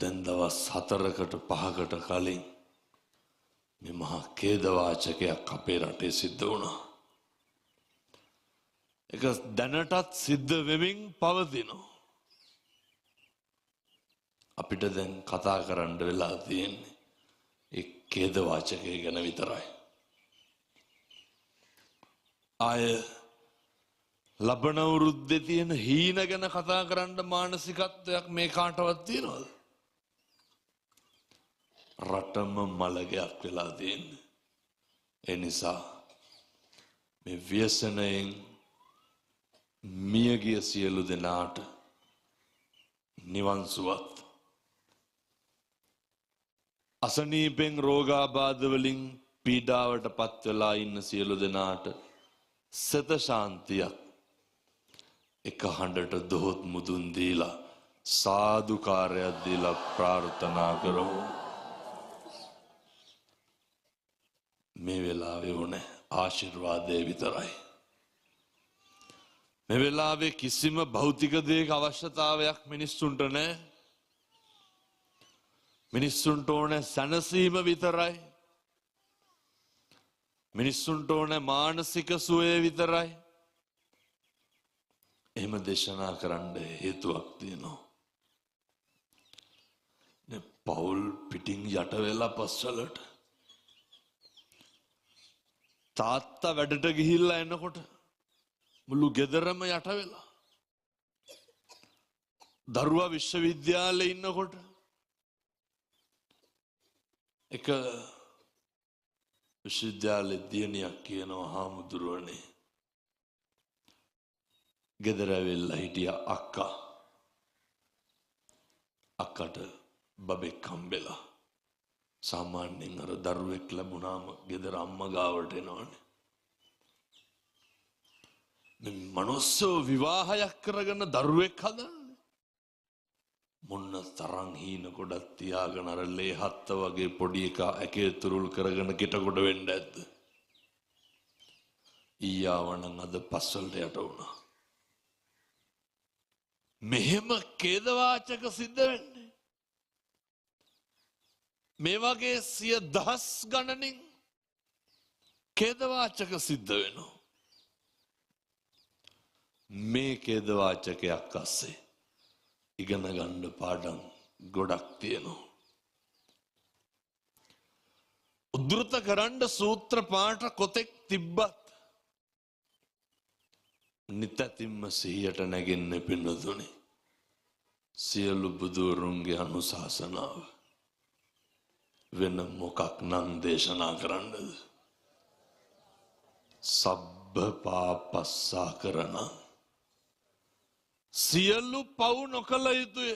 දැන් දවස් 4කට 5කට කලින් මේ මහා ඛේදවාචකයක් අපේ රටේ සිද්ධ වුණා. ඒක දැනටත් සිද්ධ වෙමින් පවතිනවා. අපිට දැන් කතා කරන්න වෙලා තියෙන්නේ ඒ ඛේදවාචකය ගැන විතරයි. ආය ලබන වෘද්දේ තියෙන හීන ගැන කතා කරන්න මානසිකත්වයක් මේ කාටවත් තියෙනවද? රටම මලගයක් වෙලා තියෙන්නේ. ඒ නිසා මේ ව්‍යසනයෙන් මියගිය සියලු දෙනාට නිවන් සුවත්, අසනීපෙන් රෝගාබාධ වලින් පීඩාවට පත් වෙලා ඉන්න සියලු දෙනාට සත ශාන්තියක් එක හඬට දොහොත් මුදුන් දීලා සාදුකාරයක් දීලා ප්‍රාර්ථනා කරමු. මේ වෙලාවේ ඕනේ ආශිර්වාදය විතරයි. මේ වෙලාවේ කිසිම භෞතික දෙයක අවශ්‍යතාවයක් මිනිස්සුන්ට නැහැ. මිනිස්සුන්ට ඕනේ සැනසීම විතරයි. මිනිස්සුන්ට ඕනේ මානසික සුවය විතරයි. එහෙම දේශනා කරන්න හේතුවක් තියෙනවා. පවුල් පිටින් යට වෙලා පස්වලට තාත්තා වැඩට ගිහිල්ලා එනකොට මුළු ගෙදරම යට වෙලා, දරුවා විශ්වවිද්‍යාලේ ඉන්නකොට එක විශ්වවිද්‍යාලේ දියණියක් කියනවා, හාමුදුරුවනේ ගෙදර ඇවිල්ලා හිටිය අක්කට බබෙක් හම්බෙලා. සාමාන්‍යයෙන් අර දරුවෙක් ලැබුණාම ගෙදර අම්මා ගාවට එනවනේ. මේ මනුස්සෝ විවාහයක් කරගෙන දරුවෙක් හදන්නේ මොන්න තරම් හීන ගොඩක් තියාගෙන අර ලේ හත්ත වගේ පොඩි එකා ඇකේ තුරුල් කරගෙන කිටකොට වෙන්න ඇද්ද? ඊයාවනම් අද පස්වලට යට වුණා. මෙහෙම ඛේදවාචක සිද්ධ වෙන්නේ මේ වගේ 100,000 ගණනින් ඛේදවාචක සිද්ධ වෙනවා. මේ ඛේදවාචකයක් අස්සේ ඉගෙන ගන්න පාඩම් ගොඩක් තියෙනවා. උද්දෘත කරන්න සූත්‍ර පාඨ කොතෙක් තිබ්බත් නිතැතිම්ම සිහියට නැගෙන්නේ පින්නතුනි සියලු බුදුරුන්ගේ අනුශාසනාව. වෙන මොකක් නම් දේශනා කරන්නද? සබ්බ පාපස්සා කරන සියලු පව් නොකළ යුතුය.